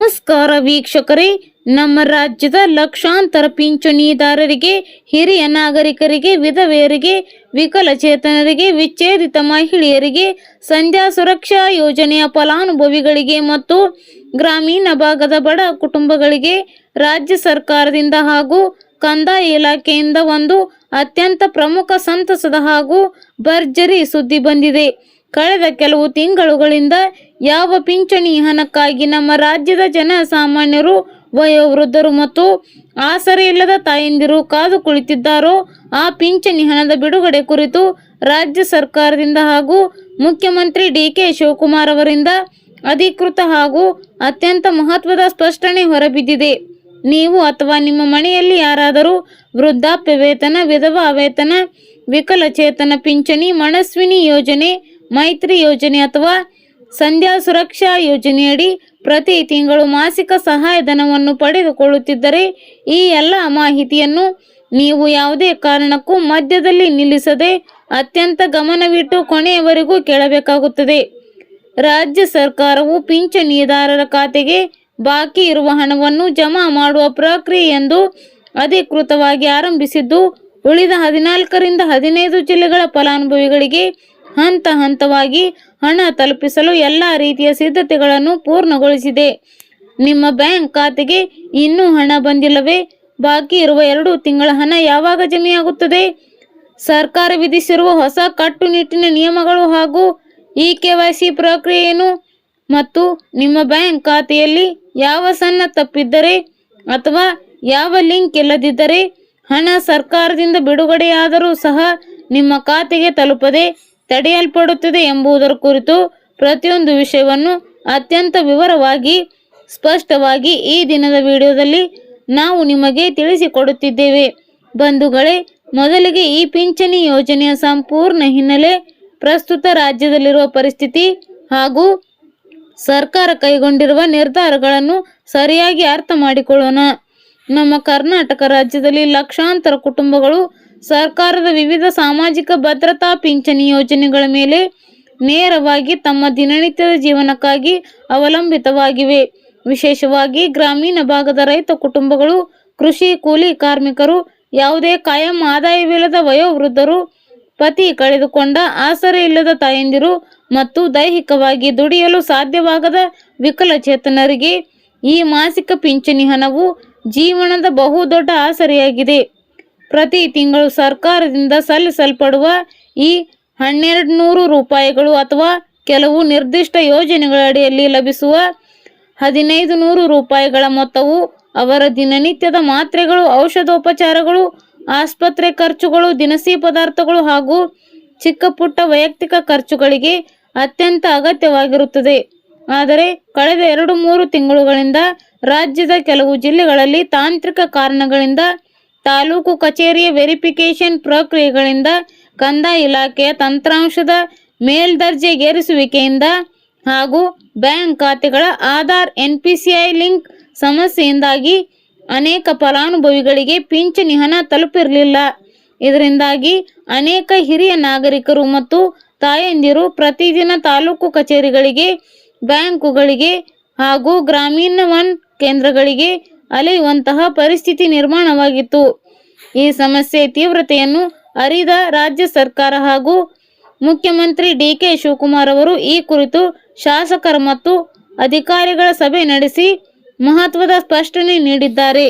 ನಮಸ್ಕಾರ ವೀಕ್ಷಕರೇ, ನಮ್ಮ ರಾಜ್ಯದ ಲಕ್ಷಾಂತರ ಪಿಂಚಣಿದಾರರಿಗೆ, ಹಿರಿಯ ನಾಗರಿಕರಿಗೆ, ವಿಧವೆಯರಿಗೆ, ವಿಕಲಚೇತನರಿಗೆ, ವಿಚ್ಛೇದಿತ ಮಹಿಳೆಯರಿಗೆ, ಸಂಧ್ಯಾ ಸುರಕ್ಷಾ ಯೋಜನೆಯ ಫಲಾನುಭವಿಗಳಿಗೆ ಮತ್ತು ಗ್ರಾಮೀಣ ಭಾಗದ ಬಡ ಕುಟುಂಬಗಳಿಗೆ ರಾಜ್ಯ ಸರ್ಕಾರದಿಂದ ಹಾಗೂ ಕಂದಾಯ ಇಲಾಖೆಯಿಂದ ಒಂದು ಅತ್ಯಂತ ಪ್ರಮುಖ ಸಂತಸದ ಹಾಗೂ ಭರ್ಜರಿ ಸುದ್ದಿ ಬಂದಿದೆ. ಕಳೆದ ಕೆಲವು ತಿಂಗಳುಗಳಿಂದ ಯಾವ ಪಿಂಚಣಿ ಹಣಕ್ಕಾಗಿ ನಮ್ಮ ರಾಜ್ಯದ ಜನಸಾಮಾನ್ಯರು, ವಯೋವೃದ್ಧರು ಮತ್ತು ಆಸರೆ ಇಲ್ಲದ ತಾಯಂದಿರು ಕಾದು ಕುಳಿತಿದ್ದಾರೋ ಆ ಪಿಂಚಣಿ ಹಣದ ಬಿಡುಗಡೆ ಕುರಿತು ರಾಜ್ಯ ಸರ್ಕಾರದಿಂದ ಹಾಗೂ ಮುಖ್ಯಮಂತ್ರಿ ಡಿ.ಕೆ. ಶಿವಕುಮಾರ್ ಅವರಿಂದ ಅಧಿಕೃತ ಹಾಗೂ ಅತ್ಯಂತ ಮಹತ್ವದ ಸ್ಪಷ್ಟನೆ ಹೊರಬಿದ್ದಿದೆ. ನೀವು ಅಥವಾ ನಿಮ್ಮ ಮನೆಯಲ್ಲಿ ಯಾರಾದರೂ ವೃದ್ಧಾಪ್ಯ ವೇತನ, ವಿಧವಾ ವೇತನ, ವಿಕಲಚೇತನ ಪಿಂಚಣಿ, ಮನಸ್ವಿನಿ ಯೋಜನೆ, ಮೈತ್ರಿ ಯೋಜನೆ ಅಥವಾ ಸಂಧ್ಯಾ ಸುರಕ್ಷಾ ಯೋಜನೆಯಡಿ ಪ್ರತಿ ತಿಂಗಳು ಮಾಸಿಕ ಸಹಾಯಧನವನ್ನು ಪಡೆದುಕೊಳ್ಳುತ್ತಿದ್ದರೆ ಈ ಎಲ್ಲ ಮಾಹಿತಿಯನ್ನು ನೀವು ಯಾವುದೇ ಕಾರಣಕ್ಕೂ ಮಧ್ಯದಲ್ಲಿ ನಿಲ್ಲಿಸದೆ ಅತ್ಯಂತ ಗಮನವಿಟ್ಟು ಕೊನೆಯವರೆಗೂ ಕೇಳಬೇಕಾಗುತ್ತದೆ. ರಾಜ್ಯ ಸರ್ಕಾರವು ಪಿಂಚಣಿದಾರರ ಖಾತೆಗೆ ಬಾಕಿ ಇರುವ ಹಣವನ್ನು ಜಮಾ ಮಾಡುವ ಪ್ರಕ್ರಿಯೆಯೆಂದು ಅಧಿಕೃತವಾಗಿ ಆರಂಭಿಸಿದ್ದು, ಉಳಿದ 14ರಿಂದ 15 ಜಿಲ್ಲೆಗಳ ಫಲಾನುಭವಿಗಳಿಗೆ ಹಂತ ಹಂತವಾಗಿ ಹಣ ತಲುಪಿಸಲು ಎಲ್ಲ ರೀತಿಯ ಸಿದ್ಧತೆಗಳನ್ನು ಪೂರ್ಣಗೊಳಿಸಿದೆ. ನಿಮ್ಮ ಬ್ಯಾಂಕ್ ಖಾತೆಗೆ ಇನ್ನೂ ಹಣ ಬಂದಿಲ್ಲವೇ? ಬಾಕಿ ಇರುವ 2 ತಿಂಗಳ ಹಣ ಯಾವಾಗ ಜಮೆಯಾಗುತ್ತದೆ? ಸರ್ಕಾರ ವಿಧಿಸಿರುವ ಹೊಸ ಕಟ್ಟುನಿಟ್ಟಿನ ನಿಯಮಗಳು ಹಾಗೂ KYC ಪ್ರಕ್ರಿಯೆಯನ್ನು ಮತ್ತು ನಿಮ್ಮ ಬ್ಯಾಂಕ್ ಖಾತೆಯಲ್ಲಿ ಯಾವ ಸಣ್ಣ ತಪ್ಪಿದ್ದರೆ ಅಥವಾ ಯಾವ ಲಿಂಕ್ ಇಲ್ಲದಿದ್ದರೆ ಹಣ ಸರ್ಕಾರದಿಂದ ಬಿಡುಗಡೆಯಾದರೂ ಸಹ ನಿಮ್ಮ ಖಾತೆಗೆ ತಲುಪದೆ ತಡೆಯಲ್ಪಡುತ್ತದೆ ಎಂಬುದರ ಕುರಿತು ಪ್ರತಿಯೊಂದು ವಿಷಯವನ್ನು ಅತ್ಯಂತ ವಿವರವಾಗಿ, ಸ್ಪಷ್ಟವಾಗಿ ಈ ದಿನದ ವಿಡಿಯೋದಲ್ಲಿ ನಾವು ನಿಮಗೆ ತಿಳಿಸಿಕೊಡುತ್ತಿದ್ದೇವೆ. ಬಂಧುಗಳೇ, ಮೊದಲಿಗೆ ಈ ಪಿಂಚಣಿ ಯೋಜನೆಯ ಸಂಪೂರ್ಣ ಹಿನ್ನೆಲೆ, ಪ್ರಸ್ತುತ ರಾಜ್ಯದಲ್ಲಿರುವ ಪರಿಸ್ಥಿತಿ ಹಾಗೂ ಸರ್ಕಾರ ಕೈಗೊಂಡಿರುವ ನಿರ್ಧಾರಗಳನ್ನು ಸರಿಯಾಗಿ ಅರ್ಥ ಮಾಡಿಕೊಳ್ಳೋಣ. ನಮ್ಮ ಕರ್ನಾಟಕ ರಾಜ್ಯದಲ್ಲಿ ಲಕ್ಷಾಂತರ ಕುಟುಂಬಗಳು ಸರ್ಕಾರದ ವಿವಿಧ ಸಾಮಾಜಿಕ ಭದ್ರತಾ ಪಿಂಚಣಿ ಯೋಜನೆಗಳ ಮೇಲೆ ನೇರವಾಗಿ ತಮ್ಮ ದಿನನಿತ್ಯದ ಜೀವನಕ್ಕಾಗಿ ಅವಲಂಬಿತವಾಗಿವೆ. ವಿಶೇಷವಾಗಿ ಗ್ರಾಮೀಣ ಭಾಗದ ರೈತ ಕುಟುಂಬಗಳು, ಕೃಷಿ ಕೂಲಿ ಕಾರ್ಮಿಕರು, ಯಾವುದೇ ಕಾಯಂ ಆದಾಯವಿಲ್ಲದ ವಯೋವೃದ್ಧರು, ಪತಿ ಕಳೆದುಕೊಂಡ ಆಸರೆ ಇಲ್ಲದ ತಾಯಂದಿರು ಮತ್ತು ದೈಹಿಕವಾಗಿ ದುಡಿಯಲು ಸಾಧ್ಯವಾಗದ ವಿಕಲಚೇತನರಿಗೆ ಈ ಮಾಸಿಕ ಪಿಂಚಣಿ ಹಣವು ಜೀವನದ ಬಹುದೊಡ್ಡ ಆಸರೆಯಾಗಿದೆ. ಪ್ರತಿ ತಿಂಗಳು ಸರ್ಕಾರದಿಂದ ಸಲ್ಲಿಸಲ್ಪಡುವ ಈ 1200 ರೂಪಾಯಿಗಳು ಅಥವಾ ಕೆಲವು ನಿರ್ದಿಷ್ಟ ಯೋಜನೆಗಳ ಅಡಿಯಲ್ಲಿ ಲಭಿಸುವ 1500 ರೂಪಾಯಿಗಳ ಮೊತ್ತವು ಅವರ ದಿನನಿತ್ಯದ ಮಾತ್ರೆಗಳು, ಔಷಧೋಪಚಾರಗಳು, ಆಸ್ಪತ್ರೆ ಖರ್ಚುಗಳು, ದಿನಸಿ ಪದಾರ್ಥಗಳು ಹಾಗೂ ಚಿಕ್ಕ ಪುಟ್ಟ ವೈಯಕ್ತಿಕ ಖರ್ಚುಗಳಿಗೆ ಅತ್ಯಂತ ಅಗತ್ಯವಾಗಿರುತ್ತದೆ. ಆದರೆ ಕಳೆದ 2-3 ತಿಂಗಳುಗಳಿಂದ ರಾಜ್ಯದ ಕೆಲವು ಜಿಲ್ಲೆಗಳಲ್ಲಿ ತಾಂತ್ರಿಕ ಕಾರಣಗಳಿಂದ, ತಾಲೂಕು ಕಚೇರಿಯ ವೆರಿಫಿಕೇಷನ್ ಪ್ರಕ್ರಿಯೆಗಳಿಂದ, ಕಂದಾಯ ಇಲಾಖೆಯ ತಂತ್ರಾಂಶದ ಮೇಲ್ದರ್ಜೆಗೇರಿಸುವಿಕೆಯಿಂದ ಹಾಗೂ ಬ್ಯಾಂಕ್ ಖಾತೆಗಳ ಆಧಾರ್ NPCI ಲಿಂಕ್ ಸಮಸ್ಯೆಯಿಂದಾಗಿ ಅನೇಕ ಫಲಾನುಭವಿಗಳಿಗೆ ಪಿಂಚಣಿ ಹಣ ತಲುಪಿರಲಿಲ್ಲ. ಇದರಿಂದಾಗಿ ಅನೇಕ ಹಿರಿಯ ನಾಗರಿಕರು ಮತ್ತು ತಾಯಂದಿರು ಪ್ರತಿದಿನ ತಾಲೂಕು ಕಚೇರಿಗಳಿಗೆ, ಬ್ಯಾಂಕುಗಳಿಗೆ ಹಾಗೂ ಗ್ರಾಮೀಣ ಒನ್ ಕೇಂದ್ರಗಳಿಗೆ ಅಲೆಯುವಂತಹ ಪರಿಸ್ಥಿತಿ ನಿರ್ಮಾಣವಾಗಿತ್ತು. ಈ ಸಮಸ್ಯೆ ತೀವ್ರತೆಯನ್ನು ಅರಿದ ರಾಜ್ಯ ಸರ್ಕಾರ ಹಾಗೂ ಮುಖ್ಯಮಂತ್ರಿ ಡಿ.ಕೆ. ಶಿವಕುಮಾರ್ ಅವರು ಈ ಕುರಿತು ಶಾಸಕರ ಮತ್ತು ಅಧಿಕಾರಿಗಳ ಸಭೆ ನಡೆಸಿ ಮಹತ್ವದ ಸ್ಪಷ್ಟನೆ ನೀಡಿದ್ದಾರೆ.